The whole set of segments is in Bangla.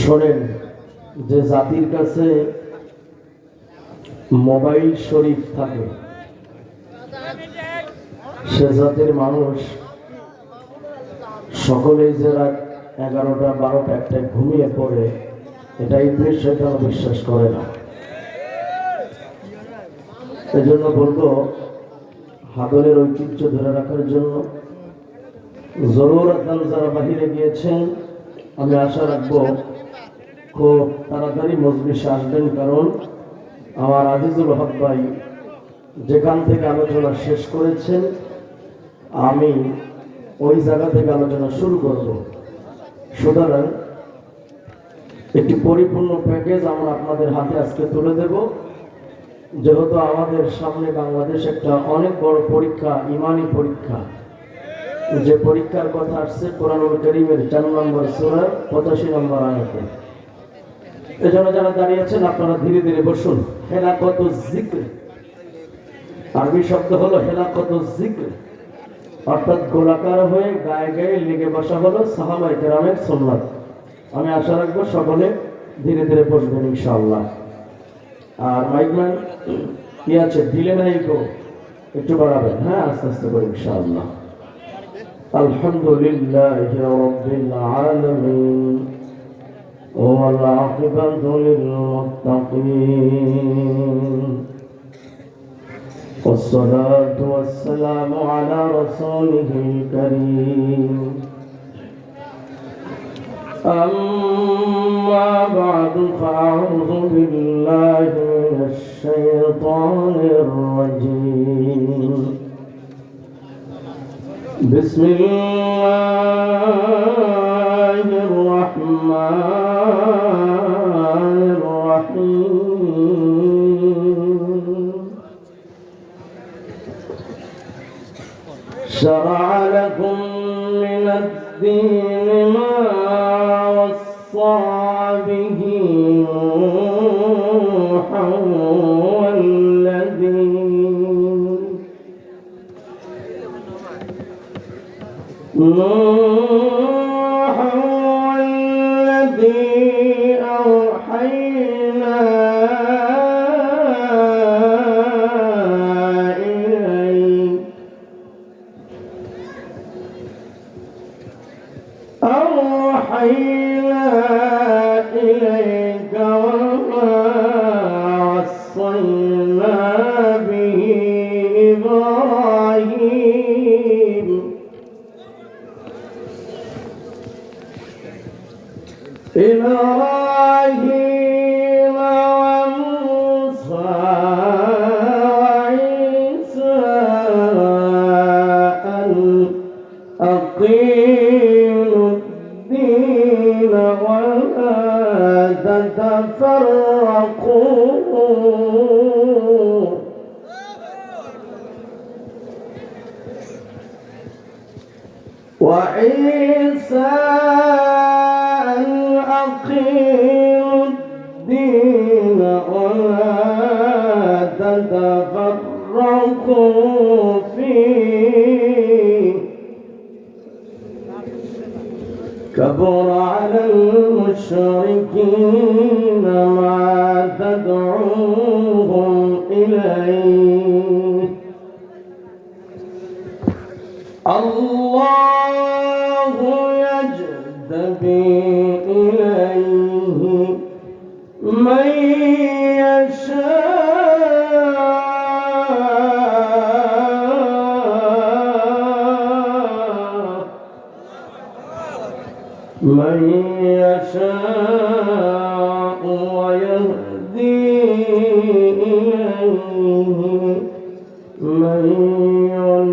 শোনেন, যে জাতির কাছে মোবাইল শরীফ থাকে সে জাতির মানুষ সকলেই যে রাত 11টা 12টা 1টায় ঘুমিয়ে পড়ে এটা ইবলিস শয়তান বিশ্বাস করে না। এজন্য বলবো, হাদরের ঐতিহ্য ধরে রাখার জন্য জরুরাতান যারা বাহিরে গিয়েছেন, আমি আশা রাখবো খুব তাড়াতাড়ি মজলিসে আসবেন, কারণ আমার আজিজুল হক ভাই যেখান থেকে আলোচনা শেষ করেছেন আমি ওই জায়গা থেকে আলোচনা শুরু করব। সুতরাং একটি পরিপূর্ণ প্যাকেজ আমরা আপনাদের হাতে আজকে তুলে দেব। যেহেতু আমাদের সামনে বাংলাদেশ একটা অনেক বড় পরীক্ষা, ইমানি পরীক্ষা, যে পরীক্ষার কথা আসছে কোরআনুল কারীমের 4 নম্বর সূরার 85 নম্বর আয়াতে। এজন্য যারা দাঁড়িয়ে আছেন আপনারা ধীরে ধীরে বসুন। হেলাকতুজ যিকর, আরবি শব্দ হলো হেলাকতুজ যিকর, অর্থাৎ গোলাকার হয়ে গায়ে গায়ে লেগে বসা হলো সাহাবায়ে কেরামের সুন্নাত। আমি আশা রাখবো সকলে ধীরে ধীরে বসবেন ইনশাআল্লাহ। আর মাইকম্যান কি আছে, দিলে নাই গো, একটু বাড়াবেন, হ্যাঁ আস্তে আস্তে করে ইনশাআল্লাহ। আলহামদুলিল্লাহি রাব্বিল আলামিন ওয়াল আকিবাতু লিল মুত্তাকিন والصلاة والسلام على رسوله الكريم أما بعد فأعوذ بالله من الشيطان الرجيم بسم الله الرحمن الرحيم شرع لكم من الدين ما وصى به نوحا والذي أوحينا إليك وما وصينا به إبراهيم وموسى وعيسى أن أقيموا الدين ولا تتفرقوا وعيسى أن أقيموا الدين ولا تتفرقوا فيه كبر على المشركين ما تدعوهم إليه الله يجتبي إليه من يشاء ويهدي إليه من ينيب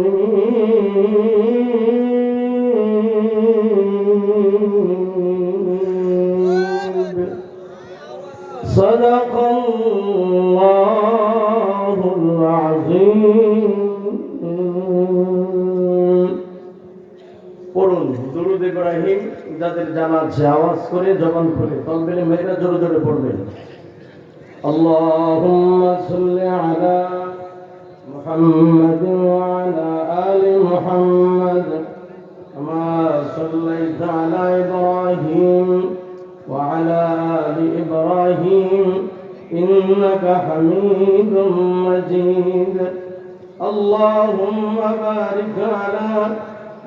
صدق الله العظيم পড়ুন দুরূদ ইব্রাহিম, যাদের জানা আছে আওয়াজ করে জবান খুলে তলবেলে মেয়েরা জোরে জোরে পড়বেন। আল্লাহুম্মা সাল্লি আলা মুহাম্মাদ ওয়া আলা আলি মুহাম্মাদ কামা صليت على إبراهيم وعلى آل إبراهيم إنك حميد مجيد اللهم بارك على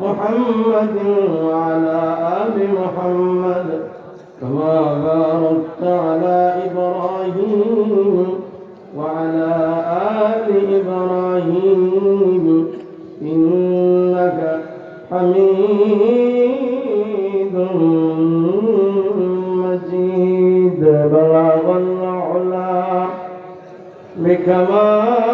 محمد وعلى آل محمد كما باركت على إبراهيم وعلى آل إبراهيم إنك حميد مجيد بلغ العلا بكماله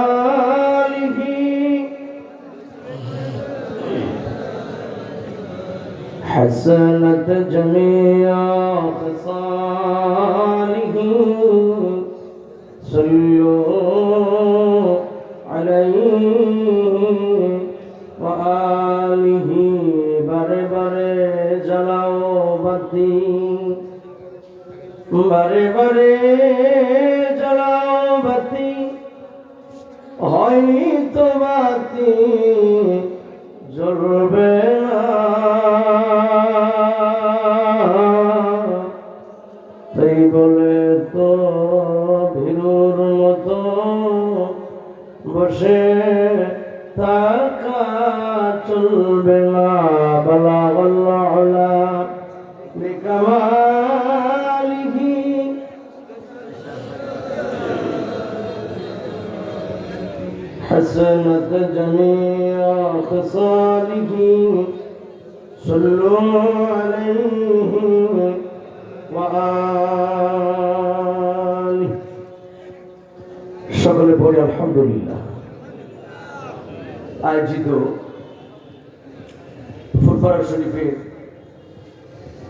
حسنت جميع خصاله صلوا عليه وآله বারে বারে জ্বালাও বাতি বারে বারে জ্বালাও বাতি হয়তো বাতি জ্বলবে না তাই বলে তো ভীরুর মতো বসে থাকা চলবে না বালাগাল উলা বিকামালিহি حسنت جميع خصاله صلوا عليه وآله সকলে পড়ি আলহামদুলিল্লাহ। আয়োজিত ফুরফুরা শরীফের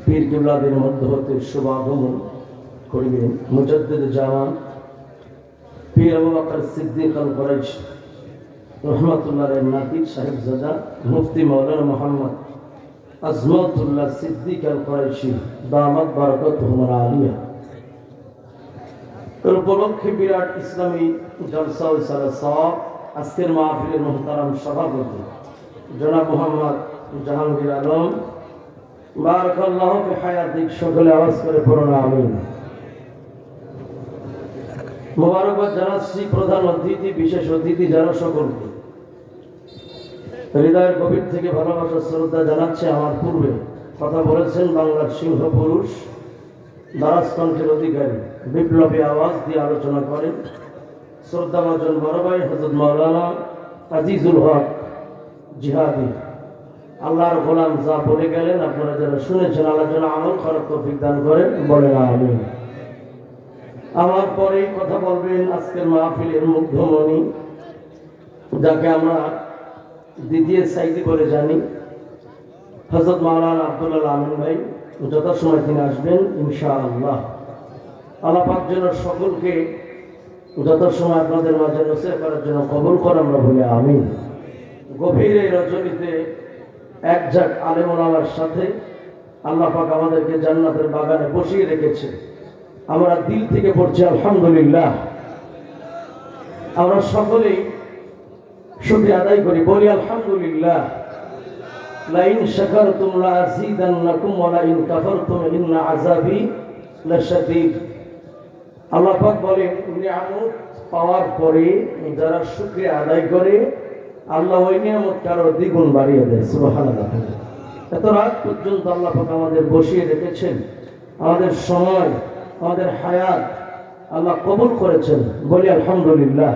পীর কিবলাদের মধ্য হতে শুভ আগমন করিবেন মুজাদ্দিদ জামান পীর আবু বকর সিদ্দিক আল কুরাইশি রহমাতুল্লাহ এর নাতি সাহেবজাদা মুফতি মাওলানা মুহাম্মদ আজমাতুল্লাহ সিদ্দিক আল কুরাইশি দামাত বারাকাতুহুম আলিয়া এর উপলক্ষে বিরাট ইসলামী জলসা ও সালাসা আজকের মাহফিলের মুহতারাম সভাপতি জনাব মোহাম্মদ জাহাঙ্গীর আলম বারাকাল্লাহু ফি হায়াতিক সকলে আওয়াজ করে পড়ুন আমিন। মোবারকবাদ জানাচ্ছি প্রধান অতিথি বিশেষ অতিথি যারা সকলকে হৃদয়ের গভীর থেকে ভালোবাসা শ্রদ্ধা জানাচ্ছে। আমার পূর্বে কথা বলেছেন বাংলার সিংহ পুরুষ দারাজকণ্ঠের অধিকারী বিপ্লবী আওয়াজ দিয়ে আলোচনা করেন শ্রদ্ধাভাজন বড় ভাই হযরত মাওলানা আজিজুল হক জিহাদি। আল্লাহর গোলাম যা বলে গেলেন আপনারা যারা শুনেছেন আল্লাহ যেন আমল করার তৌফিক দান করেন বলেন আমিন। আমার পরে কথা বলবেন আজকের মাহফিলের মুগ্ধমণি যাকে আমরা দ্বিতীয় সাইদি বলে জানি হযরত মাওলানা আব্দুল আমিন ভাই। যথাসময় তিনি আসবেন ইনশাআল্লাহ। আল্লাহ পাক যেন সকলকে যথাসময় আপনাদের মাঝে নসিহত করার জন্য কবুল করে আমরা বলি আমিন। গভীর এই রজনীতে এক ঝাঁক আলেম ওলামার সাথে আল্লাহ পাক আমাদেরকে জান্নাতের বাগানে বসিয়ে রেখেছে। আমরা দিল থেকে পড়ছি আলহামদুলিল্লাহ। আমরা সকলেই শুকরিয়া আদায় করি বলি আলহামদুলিল্লাহ। লাইন শাকারতুম লাযীদান্নাকুম ওয়া লাইন কাফারতুম ইন্না আযাবি লাশাদীদ। আল্লাহ পাক বলেন নিয়ামত পাওয়ার পরে যারা শুকরিয়া আদায় করে আল্লাহ ওই নিয়ামতকে আরো দ্বিগুণ বাড়িয়ে দেয়। সুবহানাল্লাহ। এত রাত পর্যন্ত আল্লাহ পাক আমাদের বসিয়ে রেখেছেন, আমাদের সময় আমাদের হায়াত আল্লাহ কবুল করেছেন বলি আলহামদুলিল্লাহ।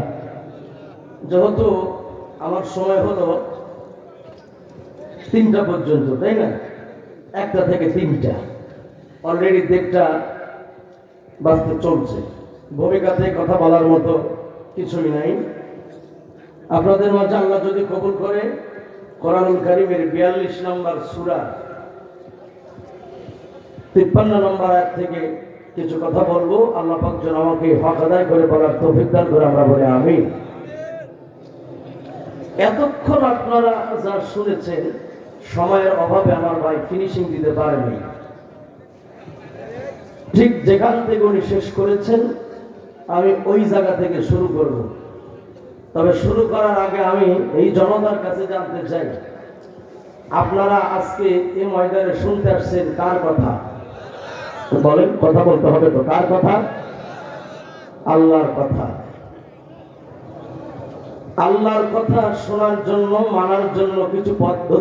যেহেতু আমার সময় হলো 3টা পর্যন্ত, তাই না? 1টা থেকে 3টা অলরেডি 1টা বাজতে চলছে। ভূমিকাতে কথা বলার মতো কিছুই নাই। আপনাদের মাঝে আল্লাহ যদি কবুল করে কোরআনুল কারীমের 42 নম্বর সূরা 53 নম্বর আয়াত থেকে কিছু কথা বলবো। আল্লাহ পাক যেন আমাকে হক আদায় করে বলার তৌফিক দান করে আমরা বলি আমিন। এতক্ষণ আপনারা যা শুনেছেন সময়ের অভাবে আমার ভাই ফিনিশিং দিতে পারেনি। ঠিক যেখান থেকে উনি শেষ করেছেন আমি ওই জায়গা থেকে শুরু করব। তবে শুরু করার আগে আমি এই জনতার কাছে জানতে চাই আপনারা আজকে এই ময়দানে শুনতে আসছেন কার কথা? বলেন, কথা বলতে হবে তো। কার কথা? আল্লাহর কথা। আল্লাহর কথা শোনার জন্য, মানার জন্য কিছু পদ্ধতি